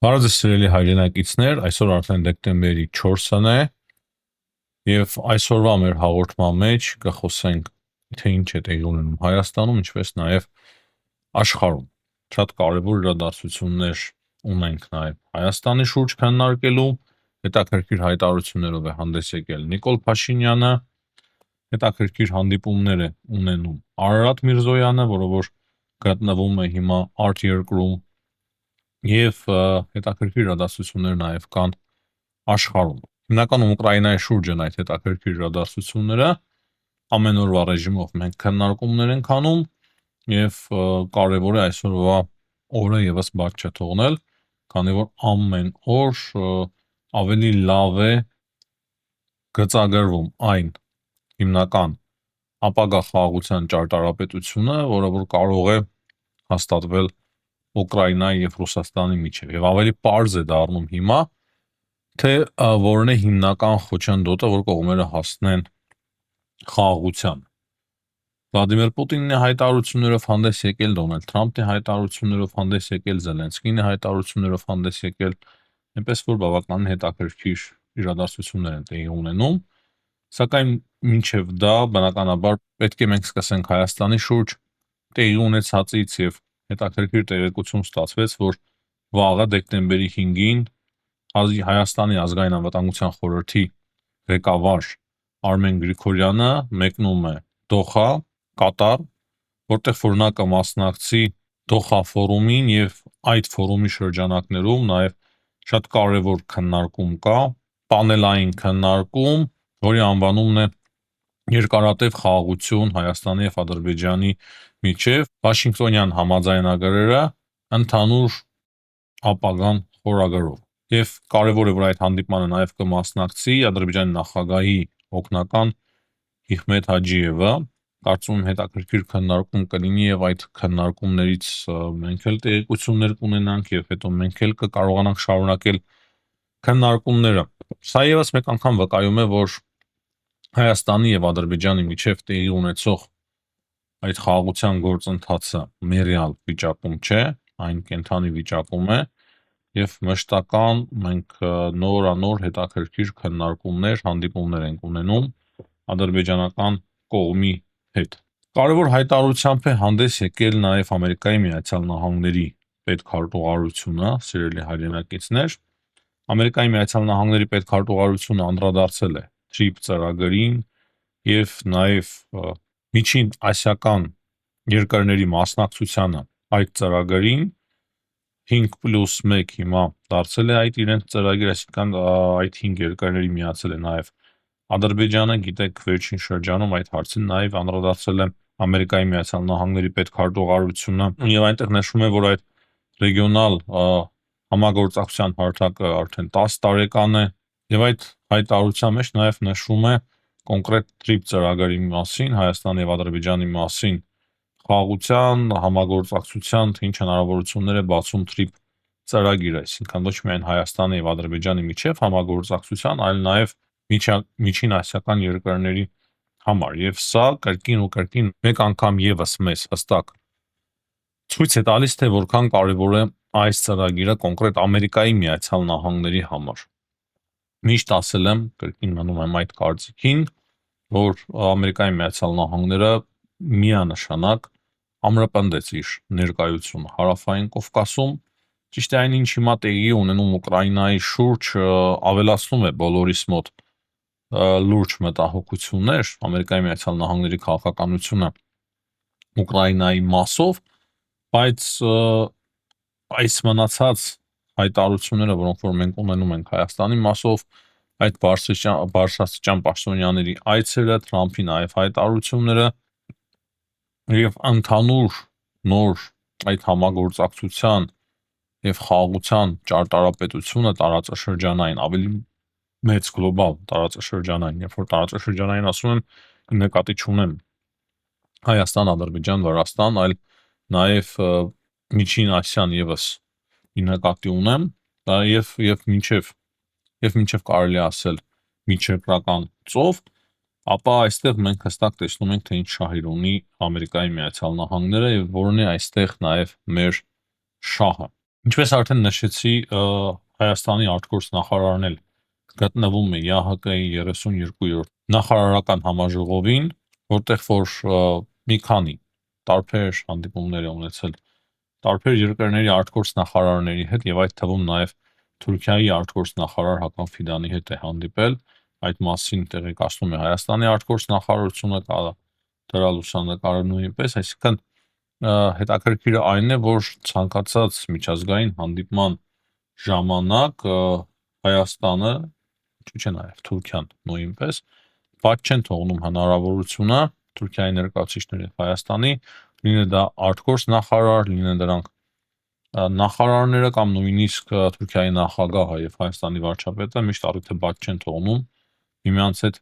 Բարև սիրելի հայրենակիցներ, այսօր արդեն դեկտեմբերի 4-ն է եւ այսօրվա մեր հաղորդման մեջ կխոսենք թե ինչ է տեղի ունենում Հայաստանում, ինչպես նաեւ աշխարհում։ Շատ կարեւոր իրադարձություններ ունենք նաեւ Հայաստանի շուրջ քննարկելու, հետաքրքիր հայտարարություններով է հանդես եկել Նիկոլ Փաշինյանը, հետաքրքիր հանդիպումներ է ունենում Արարատ Միրզոյանը, որը որ գտնվում է հիմա արտերկրում եւ հետաքրքիր իրադարձություններ նաեւ կան աշխարհում։ Հիմնականում Ուկրաինայի շուրջ են այդ հետաքրքիր իրադարձությունները, ամեն օրվա ռեժիմով մենք քննարկումներ ենք անում եւ կարեւոր է այսօրվա օրը եւս բաց չթողնել, քանի որ ամեն օր ավելի լավ է գծագրվում այն հիմնական ապագա խաղաղության ճարտարապետությունը, որը որ կարող է հաստատվել Ուկրաինայի եւ Ռուսաստանի միջեւ եւ ավելի պարզ է դառնում հիմա թե որն է հիմնական խոչընդոտը, որ կողմերը հասնեն խաղաղության։ Վլադիմիր Պուտինն է հայտարարություններով հանդես եկել, Դոնալդ Թրամփն է հայտարարություններով հանդես եկել, Զելենսկին է հայտարարություններով հանդես եկել, այնպես որ բավականին հետաքրքիր իրադարձություններ են տեղի ունենում, սակայն մինչև դա բնականաբար պետք է մենք սկսենք Հայաստանի շուրջ տեղի ունեցածից եւ հետաքրքիր տեղեկություն ստացվեց, որ վաղը դեկտեմբերի 5-ին Հայաստանի ազգային անվտանգության խորհրդի ղեկավար Արմեն Գրիգորյանը մեկնում է Դոխա, Կատար, որտեղ որ նա կմասնակցի Դոխա ֆորումին եւ այդ ֆորումի շրջանակներում նաեւ շատ կարեւոր քննարկում կա, պանելային քննարկում, որի անվանումն է Երկարատև խաղաղություն Հայաստանի եւ Ադրբեջանի միջև Վաշինգտոնյան համաձայնագրերը ընդհանուր ապագան խորագրով։ Եվ կարևոր է որ այդ հանդիպմանը նաև կմասնակցի Ադրբեջանի նախագահի օգնական Հիխմետ Հաջիևը, կարծում եմ հետաքրքիր քննարկում կլինի եւ այդ քննարկումներից մենք էլ տեղեկություններ կունենանք եւ հետո մենք էլ կկարողանանք շարունակել քննարկումները։ Սա եւս մեկ անգամ վկայում է, որ Հայաստանի եւ Ադրբեջանի միջև տեղի ունեցող այդ խաղաղության գործընթացը մերյալ վիճակում չէ, այն կենթանի վիճակում է եւ մշտական մենք նորանոր հետաքրքիր քննարկումներ, հանդիպումներ ենք ունենում ադրբեջանական կողմի հետ։ Կարևոր հայտարարությամբ է հանդես եկել նաեւ Ամերիկայի Միացյալ Նահանգների պետքարտուղարությունը, սիրելի հայրենակիցներ, Ամերիկայի Միացյալ Նահանգների պետքարտուղարությունը անդրադարձել է TRIP ծրագրին եւ նաեւ միջին ասիական երկրների մասնակցությանը այդ ծրագրին 5+1 հիմա դարձել է այդ իրենց ծրագիր, այսինքն այդ 5 երկրների միացել է նաեւ Ադրբեջանը, գիտեք, վերջին շրջանում այդ հարցին նաեւ անդրադարձել է Ամերիկայի Միացյալ Նահանգների պետքարտուղարությունը եւ այնտեղ նշվում է, որ այդ ռեգիոնալ համագործակցության հարթակը արդեն 10 տարեկան է եւ այդ հայտարարության մեջ նաեւ նշվում է կոնկրետ TRIP ծրագրի մասին, Հայաստանի եւ Ադրբեջանի մասին խաղաղության, համագործակցության թե ինչ հնարավորություններ է բացում TRIP ծրագիրը, այսինքն ոչ միայն Հայաստանի եւ Ադրբեջանի միջև համագործակցության, այլ նաեւ միջին ասիական երկրների համար եւ սա կրկին ու կրկին մեկ անգամ եւս մեզ հստակ ցույց է տալիս թե որքան կարեւոր է այս ծրագիրը կոնկրետ Ամերիկայի Միացյալ Նահանգների համար։ Միշտ ասել եմ, կրկին մնում եմ այդ կարծիքին, որ Ամերիկայի Միացյալ Նահանգները միանշանակ ամրապնդեց իր ներկայությունը Հարավային Կովկասում, ճիշտ է այն ինչ հիմա տեղի ունենում Ուկրաինայի շուրջ ավելացնում է բոլորիս մոտ լուրջ մտահոգություններ, Ամերիկայի Միացյալ Նահանգների քաղաքականությունը Ուկրաինայի մասով, բայց այս մնացած հայտարարությունները, որոնք որ մենք ունենում ենք Հայաստանի մասով, այդ բարձրաստիճան պաշտոնյաների այցերը, Թրամփի նաև հայտարարությունները եւ ընդհանուր նոր այդ համագործակցության եւ խաղաղության ճարտարապետությունը տարածաշրջանային ավելի մեծ գլոբալ տարածաշրջանային, երբ որ տարածաշրջանային ասում եմ, նկատի չունեմ Հայաստան, Ադրբեջան, Վրաստան, այլ նաեւ Միջին Ասիան եւս նկատի ունեմ, եւ մինչեւ կարելի ասել միջերկրական ծով, ապա այստեղ մենք հստակ տեսնում ենք թե ինչ շահեր ունի Ամերիկայի Միացյալ Նահանգները եւ որն է այստեղ նաեւ մեր շահը։ Ինչպես արդեն նշեցի, Հայաստանի արտգործնախարարն էլ գտնվում է ԵԱՀԿ-ի 32-րդ նախարարական համաժողովին, որտեղ որ մի քանի տարբեր հանդիպումներ է ունեցել տարբեր երկրների արտգործնախարարների հետ եւ այդ թվում նաեւ Թուրքիայի արտգործնախարար Հակոբ Ֆիդանի հետ է հանդիպել։ Այդ մասին տեղեկացնում է Հայաստանի արտգործնախարարությունը, դրա լուսանկարը նույնպես, այսինքն հետաքրքիրը այն է, որ ցանկացած միջազգային հանդիպման ժամանակ Հայաստանը, ինչու՞ չէ նաև Թուրքիան նույնպես, բաց չեն թողնում հնարավորությունը Թուրքիայի ներկայացուցիչների Հայաստանի, լինի դա արտգործնախարար, լինեն դրանք նախարարները կամ նույնիսկ Թուրքիայի նախագահը եւ Հայաստանի վարչապետը միշտ առիթը բաց չեն թողնում միմյանց հետ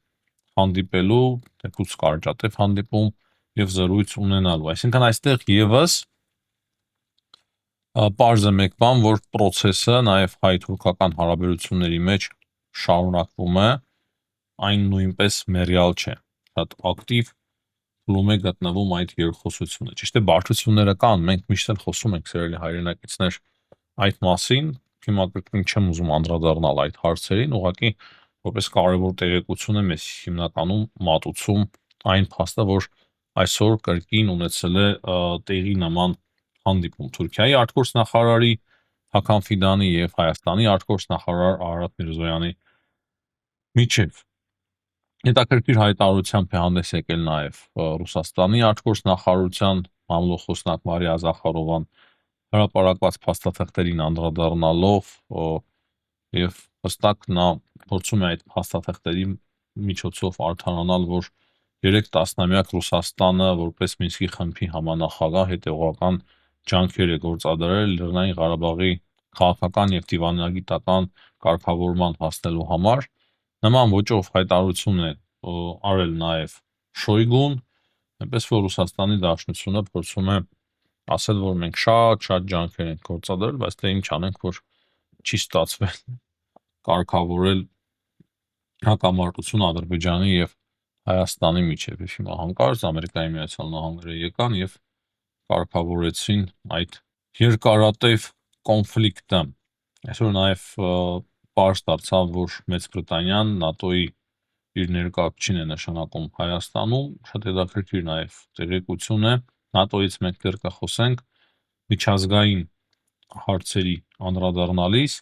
հանդիպելու, թեկուզ կարճատև հանդիպում եւ զրույց ունենալու։ Այսինքն այստեղ եւս պարզ է մեկ բան, որ process-ը նաեւ հայ-թուրքական հարաբերությունների մեջ շարունակվում է, այն նույնպես մերյալ չէ։ Շատ ակտիվ փուլում է գտնվում այդ երկխոսությունը։ Ճիշտ է, բարդությունները կան, մենք միշտ էլ խոսում ենք սերելի հայրենակիցներ այդ մասին, հիմա կրկին չեմ ուզում անդրադառնալ այդ հարցերին, ուղղակի որպես կարևոր տեղեկություն եմ ես հիմնականում մատուցում այն փաստը, որ այսօր կրկին ունեցել է տեղի նման հանդիպում Թուրքիայի արտգործնախարարի Հակոբ Ֆիդանի եւ Հայաստանի արտգործնախարար Արարատ Միրզոյանի միջև։ Հետաքրքիր հայտարարությամբ է հանդես եկել նաև Ռուսաստանի արտգործնախարարության մամլոխոսնակ Մարիա Զախարովան հրապարակված փաստաթղթերին անդրադառնալով եւ հստակ նա փորձում է այդ փաստաթղթերի միջոցով արդարանալ, որ 3 տասնամյակ Ռուսաստանը որպես Մինսկի խմբի համանախագահ հետևողական ջանքեր է գործադրել Լեռնային Ղարաբաղի քաղաքական եւ դիվանագիտական կարգավորման հասնելու համար։ Նման ոճով հայտարարություն է արել նաև Շոյգուն, այնպես որ Ռուսաստանի Դաշնությունը փորձում է ասել, որ մենք շատ ջանքեր ենք գործադրել, բայց թե ինչ անենք, որ չի ստացվել կարգավորել հակամարտություն Ադրբեջանի եւ Հայաստանի միջև։ Հիմա հանկարծ Ամերիկայի Միացյալ Նահանգները եկան եւ կարգավորեցին այդ երկարատև կոնֆլիկտը։ Այսօր նաև պարզ դարձավ, որ Մեծ Բրիտանիան ՆԱՏՕ-ի իր ներկայացուցիչին է նշանակում Հայաստանում, շատ հետաքրքիր նաև տեղեկություն է, ՆԱՏՕ-ից մենք դեռ կխոսենք միջազգային հարցերի անդրադառնալիս,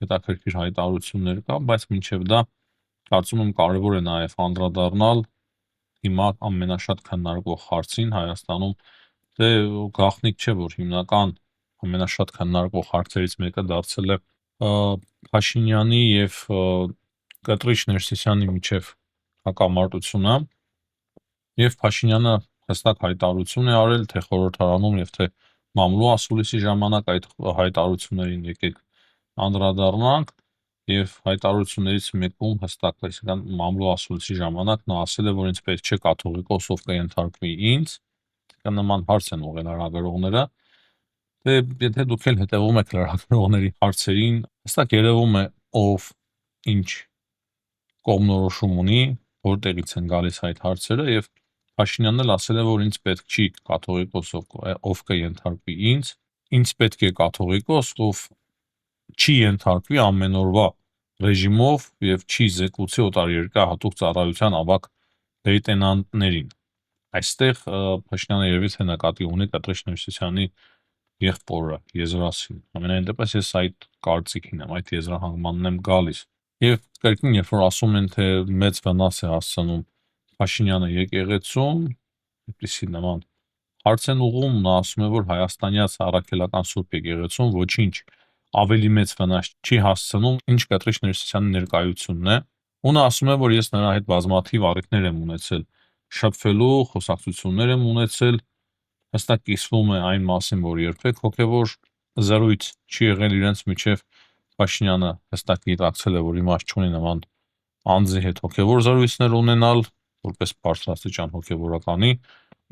հետաքրքիր հայտարարություններ կա, բայց մինչև դա կարծում եմ կարևոր է նաև անդրադառնալ հիմա ամենաշատ քննարկվող հարցին Հայաստանում, դե գաղտնիք չէ, որ հիմնական ամենաշատ քննարկվող հարցերից մեկը դարձել է Փաշինյանի եւ Կտրիչ Ներսիսյանի միջև հակամարտությունը եւ Փաշինյանը հստակ հայտարարություն է արել թե խորհրդարանում եւ թե մամլո ասուլիսի ժամանակ այդ հայտարարություններին եկեք անդրադառնանք եւ հայտարարություններից մեկում հստակ, այսինքն մամլո ասուլիսի ժամանակ նա ասել է, որ ինձ պետք չէ կաթողիկոսով կենթարկվի ինձ, նման հարց են ուղղել լրագրողները։ Դե եթե դուք էլ հետևում եք լրագրողների հարցերին, հստակ երևում է ով ինչ կողմնորոշում ունի, որտեղից են գալիս այդ հարցերը եւ Փաշինյանն էլ ասել է, որ ինձ պետք չի կաթողիկոսով, ով կենթարկվի ինձ պետք է կաթողիկոս, ով չի ենթարկվի ամենօրվա ռեժիմով եւ չի զեկուցի օտարերկրահատուկ ծառայության ավագ լեյտենանտներին։ Այստեղ Փաշինյանը երևի թե նկատի ունի Կտրիչ Ներսիսյանի եղբորը Եզրասին։ Ամենայն դեպս ես այդ կարծիքին եմ, այդ եզրահանգմանն եմ գալիս։ Եվ կրկին երբ որ ասում են թե մեծ վնաս է հասցնում Փաշինյանը եկեղեցուն, այդպիսի նման հարց են ուղղում, նա ասում է, որ հայաստանյաց առաքելական Սուրբ եկեղեցուն ոչինչ ավելի մեծ վնաս չի հասցնում, ինչ Կտրիչ Ներսիսյանի ներկայությունն է։ Ու նա ասում է, որ ես նրա հետ բազմաթիվ առիթներ եմ ունեցել շփվելու, խոսակցություններ եմ ունեցել, հստակ կիսվում է այն մասին, որ երբեք հոգևոր զրույց չի եղել իրենց միջև, Փաշինյանը հստակ գիտակցել է, որ իմաստ չունի նման անձի հետ հոգևոր զրույցներ ունենալ, որպես բարձրաստիճան հոգևորականի,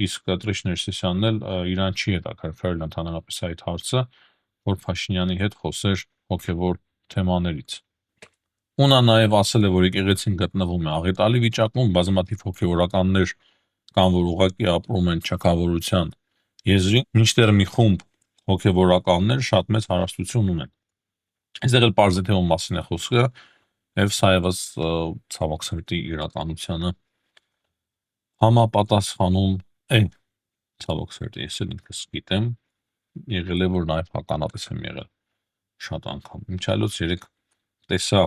իսկ Կտրիչ Ներսիսյանն էլ իրան չի հետաքրքրել ընդհանրապես այդ հարցը, որ Փաշինյանի հետ խոսեր հոգևոր թեմաներից։ Ու նա նաև ասել է, որ եկեղեցին գտնվում է աղետալի վիճակում, բազմաթիվ հոգևորականներ կան, որ ուղղակի ապրում են չքավորության եզրին, մինչդեռ մի խումբ հոգևորականներ շատ մեծ հարստություն ունեն։ Այստեղ էլ պարզ է թե ում մասին է խոսքը, եւ սա եւս ցավոք սրտի իրականությանը համապատասխանում է։ Ցավոք սրտի, ես էլ ինքս գիտեմ, եղել է, որ նաեւ հականատես եմ եղել շատ անգամ։ Մինչայլոց երեք տեսա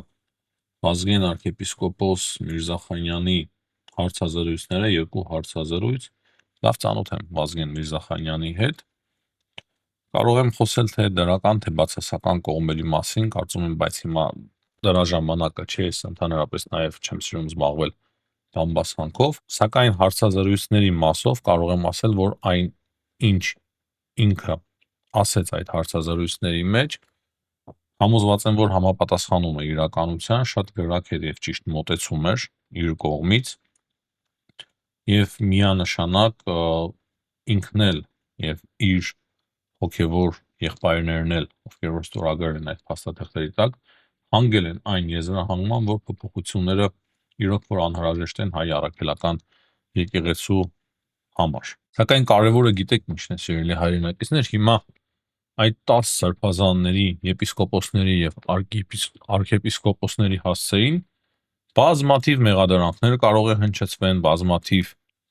Վազգեն arczepiskopos Միրզախանյանի հարցազրույցները, երկու հարցազրույց, լավ ծանոթ եմ Վազգեն Միրզախանյանի հետ։ Կարող եմ խոսել թե դրական, թե բացասական կողմերի մասին, կարծում եմ, բայց հիմա դրա ժամանակը չէ, ես ընդհանրապես նաև չեմ սիրում զբաղվել բամբասանքով, սակայն հարցազրույցների մասով կարող եմ ասել, որ այն ինչ ինքը ասեց այդ հարցազրույցների մեջ, համոզված եմ, որ համապատասխանում է իրականության, շատ գրաքեր եւ ճիշտ մոտեցում էր իր կողմից եւ միանշանակ ինքն էլ եւ իր հոգևոր եղբայրներն էլ, ովքեր որ ստորագրել են այդ փաստաթղթերի տակ, հանգել են այն եզրահանգման, որ փոփոխությունները իրոք որ անհրաժեշտ են հայ առաքելական եկեղեցու համար։ Սակայն կարևորը գիտեք ինչն է, սիրելի հայրենակիցներ, հիմա այդ 10 սրբազանների, եպիսկոպոսների եւ արքեպիսկոպոսների հասցեին բազմաթիվ մեղադրանքներ կարող է հնչեցվեն,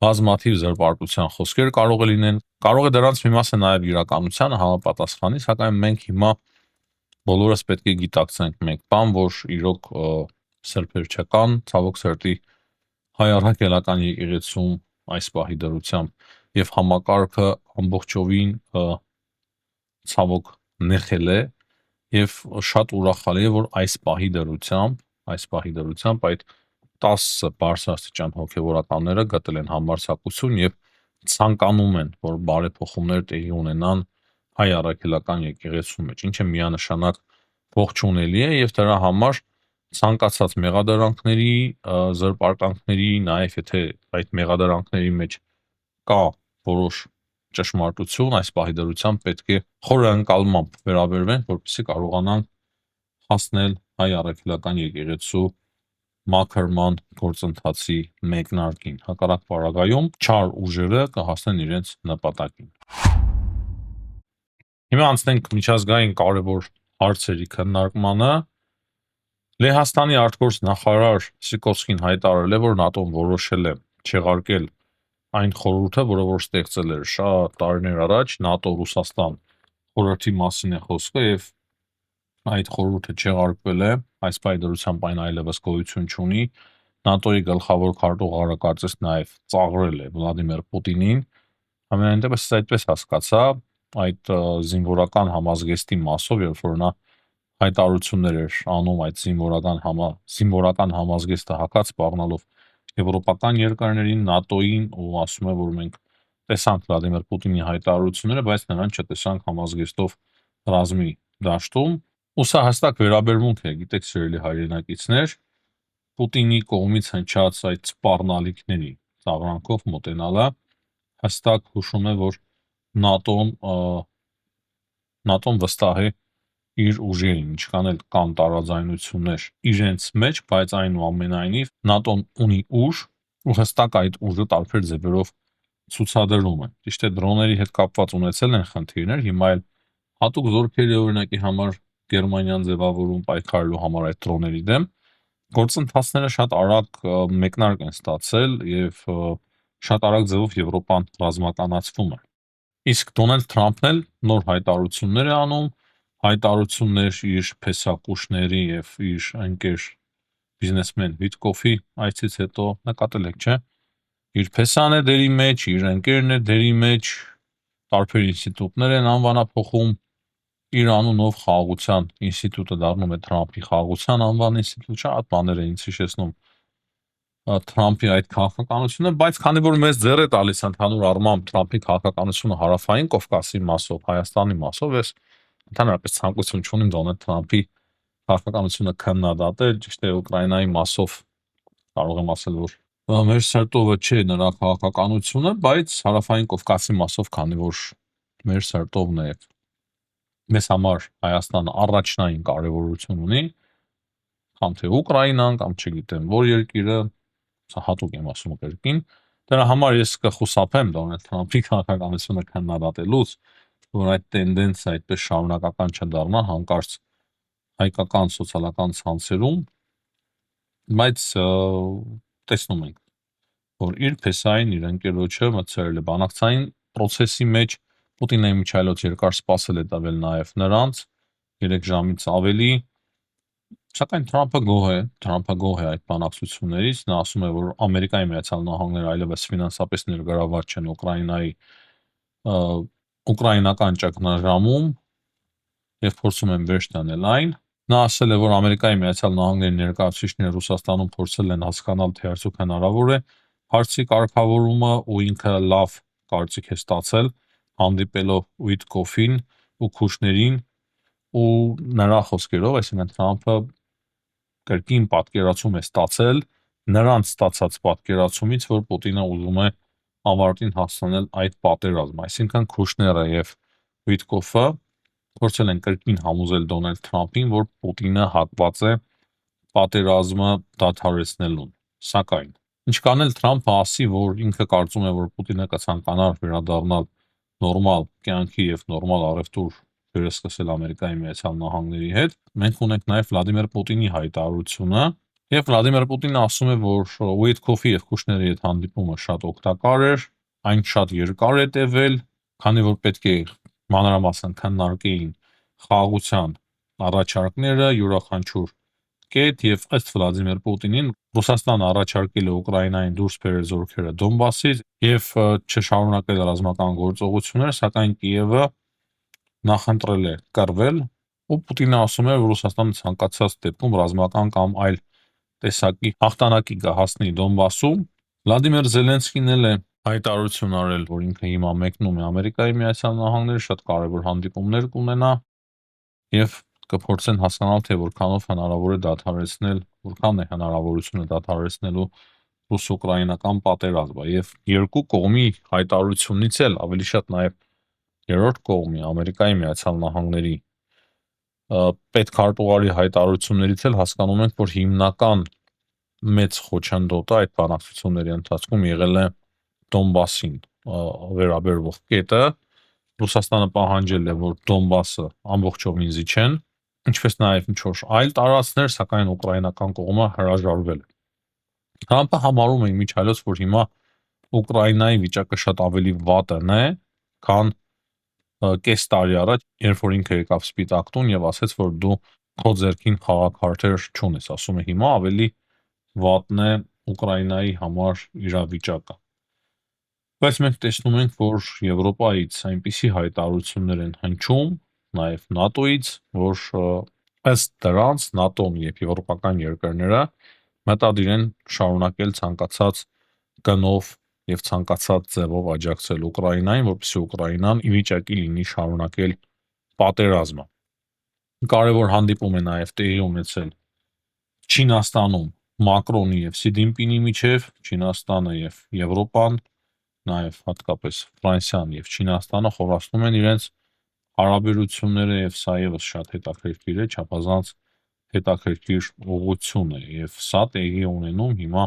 բազմաթիվ զրպարտության խոսքեր կարող է լինեն, կարող է դրանց մի մասը նաև իրականությանը համապատասխանի, սակայն մենք հիմա բոլորս պետք է գիտակցենք մեկ բան, որ իրոք սրբեր չկան, ցավոք սրտի հայ առաքելական եկեղեցում այս պահի դրությամբ եւ համակարգը ամբողջովին ցավոք նեղել է եւ շատ ուրախալի է, որ այս պահի դրությամբ այդ 10 բարձրաստիճան հոգևորականները գտել են համարձակություն եւ ցանկանում են, որ բարեփոխումներ տեղի ունենան հայ առաքելական եկեղեցու մեջ, ինչը միանշանակ ողջունելի է եւ դրա համար ցանկացած մեղադրանքների, զրպարտանքների, նաեւ եթե այդ մեղադրանքների մեջ կա որոշ ճշմարտություն, այս պահի դրությամբ պետք է խորը ընկալմամբ վերաբերվեն, որպեսզի կարողանան հասնել հայ առաքելական եկեղեցու մաքրման գործընթացի մեկնարկին, հակառակ պարագայում չար ուժերը կհասնեն իրենց նպատակին։ Հիմա անցնենք միջազգային կարևոր հարցերի քննարկմանը։ Լեհաստանի արտգործ նախարար Սիկորսկին հայտարարել է, որ ՆԱՏՕ-ն որոշել է չեղարկել այն խորհուրդը, որը որ ստեղծել էր շատ տարիներ առաջ, ՆԱՏՕ-Ռուսաստան խորհրդի մասին է խոսքը եւ այդ խորհուրդը չեղարկվել է, այս պայդրությամբ այն այլևս գոյություն չունի։ ՆԱՏՕ-ի գլխավոր քարտուղարը կարծես նաև ծաղրել է Վլադիմիր Պուտինին։ Համենայն դեպս այդպես հասկացա, այդ զինվորական համազգեստի մասով, երբ որ նա հայտարարություններ էր անում այդ զինվորական համազգեստը հակած սպառնալով եվրոպական երկրներին, ՆԱՏՕ-ին ու ասում է, որ մենք տեսանք Վլադիմիր Պուտինի հայտարարությունները, բայց նրան չտեսանք համազգեստով ռազմի դաշտում։ Ու սա հստակ վերաբերմունք է, գիտեք սիրելի հայրենակիցներ, Պուտինի կողմից հնչած այդ սպառնալիքների ծաղրանքով մոտենալը հստակ հուշում է, որ ՆԱՏՕ-ն վստահ է իր ուժերին, ինչքան էլ կան տարաձայնություններ իրենց մեջ, բայց այնուամենայնիվ ՆԱՏՕ-ն ունի ուժ ու հստակ այդ ուժը տարբեր ձևերով ցուցադրում է։ Ճիշտ է, դրոների հետ կապված ունեցել են խնդիրներ, հիմա էլ հատուկ զորքերի օրինակի համար Գերմանիան ձևավորում պայքարելու համար այդ դրոների դեմ գործընթացները շատ արագ մեկնարկ են ստացել եւ շատ արագ ձևով Եվրոպան ռազմականացվում է։ Իսկ Դոնալդ Թրամփն էլ նոր հայտարարություններ է անում, հայտարարություններ իր փեսակուշների եւ իր ընկեր բիզնեսմեն Վիտկոֆի այցից հետո նկատել եք, չէ՞։ Իր փեսան է դերի մեջ, իր ընկերն է դերի մեջ, տարբեր ինստիտուտներ են անվանափոխում, իր անունով խաղաղության ինստիտուտը դառնում է Թրամփի խաղաղության անվան ինստիտուտ, շատ բաներ է ինձ հիշեցնում Թրամփի այդ քաղաքականությունը, բայց քանի որ մեզ ձեռ է տալիս ընդհանուր առմամբ Թրամփի քաղաքականությունը հարավային Կովկասի մասով, Հայաստանի մասով, ես ընդհանրապես ցանկություն չունեմ Դոնալդ Թրամփի քաղաքականությունը քննադատել, ճիշտ է Ուկրաինայի մասով կարող եմ ասել, որ մեր սրտովը չէ նրա քաղաքականությունը, բայց հարավային Կովկասի մասով, քանի որ մեր սրտովն է մեզ համար Հայաստանը առաջնային կարևորություն ունի, կամ թե Ուկրաինան, կամ չգիտեմ որ երկիրը, սա հատուկ եմ ասում կրկին, դրա համար ես կխուսափեմ Դոնալդ Թրամփի քաղաքականությունը քննադատելուց, որ այդ տենդենսը այդպես շարունակական չդառնա հանկարծ հայկական սոցիալական ցանցերում, բայց տեսնում ենք, որ իր փեսային իր ընկերոջը մտցրել է բանակցային process-ի մեջ, Պուտինը միջայլոց երկար սպասել է տվել նաև նրանց 3 ժամից ավելի, սակայն Թրամփը գոհ է այդ բանակցություններից, նա ասում է, որ Ամերիկայի Միացյալ Նահանգները այլևս ֆինանսապես ներգրավված չեն ուկրաինական ճգնաժամում եւ փորձում են վերջ տանել այն։ Նա ասել է, որ Ամերիկայի Միացյալ Նահանգների ներկայացուցիչները Ռուսաստանում փորձել են հասկանալ, թե արդյոք հնարավոր է հարցի կարգավորումը ու ինքը լավ կարծիք է ստացել, հանդիպելով Ուիտկոֆին ու Քուշներին ու նրա խոսքերով, այսինքն Թրամփը կրկին պատկերացում է ստացել նրանց ստացած պատկերացումից, որ Պուտինը ուզում է ավարտին հասցնել այդ պատերազմը, այսինքն Քուշները եւ Ուիտկոֆը փորձել են կրկին համոզել Դոնալդ Թրամփին, որ Պուտինը հակված է պատերազմը դադարեցնելուն։ Սակայն ինչ կանել Թրամփը ասի, որ ինքը կարծում է, որ Պուտինը կցանկանար վերադառնալ նորմալ կյանքի եւ նորմալ առևտուր վերսկսել Ամերիկայի Միացյալ Նահանգների հետ, մենք ունենք նաեւ Վլադիմիր Պուտինի հայտարարությունը, եւ Վլադիմիր Պուտինը ասում է, որ Ուիտկոֆի եւ Քուշների հետ հանդիպումը շատ օգտակար էր, այն շատ երկար է տևել, քանի որ պետք է մանրամասն քննարկեին խաղաղության առաջարկները յուրաքանչյուր կետ եւ ըստ Վլադիմիր Պուտինին Ռուսաստանը առաջարկել է Ուկրաինային դուրս բերել զորքերը Դոնբասից եւ չշարունակել ռազմական գործողություններ, սակայն Կիևը նախընտրել է կռվել ու Պուտինը ասում է, որ Ռուսաստանը ցանկացած դեպքում ռազմական կամ այլ տեսակի հաղթանակի կհասնի Դոնբասում։ Վլադիմիր Զելենսկին էլ է հայտարարություն արել, որ ինքը հիմա մեկնում է Ամերիկայի Միացյալ Նահանգները, շատ կարևոր հանդիպումներ կունենա եւ կփորձեն հասկանալ, թե որքանով հնարավոր է դադարեցնել, որքան է հնարավորությունը դադարեցնելու ռուս-ուկրաինական պատերազմը եւ երկու կողմի հայտարարությունից էլ ավելի շատ նաեւ երրորդ կողմի Ամերիկայի Միացյալ Նահանգների պետքարտուղարի հայտարարություններից էլ հասկանում ենք, որ հիմնական մեծ խոչընդոտը այդ բանակցությունների ընթացքում եղել է Դոնբասին վերաբերող կետը։ Ռուսաստանը պահանջել է, որ Դոնբասը ամբողջովին զիջեն, ինչպես նաև ինչ-որ այլ տարածքներ, սակայն ուկրաինական կողմը հրաժարվել է։ Թրամփը համարում է միջայլոց, որ հիմա Ուկրաինայի վիճակը շատ ավելի վատն է, քան կես տարի առաջ, երբ որ ինքը եկավ Սպիտակ տուն եւ ասաց, որ դու քո ձեռքին խաղաքարտեր չունես, ասում է հիմա ավելի վատն է Ուկրաինայի համար իրավիճակը։ Բայց մենք տեսնում ենք, որ Եվրոպայից այնպիսի հայտարարություններ են հնչում, նաև ՆԱՏՕ-ից, որ ըստ դրանց ՆԱՏՕ-ն եւ եվրոպական երկրները մտադիր են շարունակել ցանկացած գնով եւ ցանկացած ձևով աջակցել Ուկրաինային, որպեսզի Ուկրաինան ի վիճակի լինի շարունակել պատերազմը։ Կարևոր հանդիպում է նաև տեղի ունեցել Չինաստանում Մակրոնի եւ Սի Դինպինի միջև, Չինաստանը եւ Եվրոպան, նաև հատկապես Ֆրանսիան եւ Չինաստանը խորացնում են իրենց հարաբերությունները եւ սա եւս շատ հետաքրքիր է, չափազանց հետաքրքիր ուղղություն է եւ սա տեղի ունենում հիմա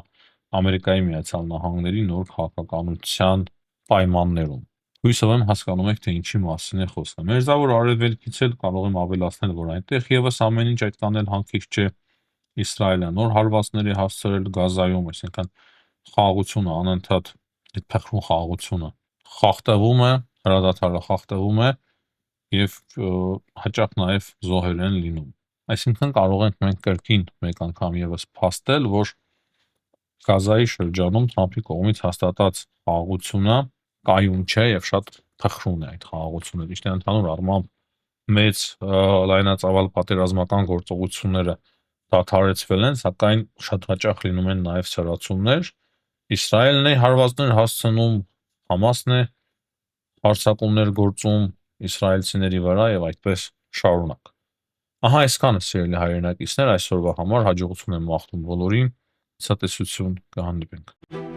Ամերիկայի Միացյալ Նահանգների նոր քաղաքականության պայմաններում։ Հույսով եմ հասկանում եք, թե ինչի մասին է խոսքը։ Մերձավոր Արևելքից էլ կարող եմ ավելացնել, որ այնտեղ եւս ամեն ինչ այդքան էլ հանգիստ չէ։ Իսրայելը նոր հարվածների հասցրել Գազայում, այսինքն խաղաղությունը անընդհատ այդ փխրուն խաղաղությունը խախտվում է, հրադադարը խախտվում է եւ հաճախ նաեւ զոհեր են լինում։ Այսինքն կարող ենք մենք կրկին մեկ անգամ եւս փաստել, որ Գազայի շրջանում Թրամփի կողմից հաստատած խաղաղությունը կայուն չէ եւ շատ փխրուն է այդ խաղաղությունը։ Ճիշտ է, ընդհանուր առմամբ մեծ լայնածավալ պատերազմական գործողությունները դադարեցվել են, սակայն շատ հաճախ լինում են նաեւ սրացումներ։ Իսրայելն է հարվածներ հասցնում, Համասն է հարձակումներ գործում իսրայելցիների վրա եւ այդպես շարունակ։ Ահա այսքանը սիրելի հայրենակիցներ այսօրվա համար հաջողություն եմ մաղթում բոլորին, ցտեսություն կհանդիպենք։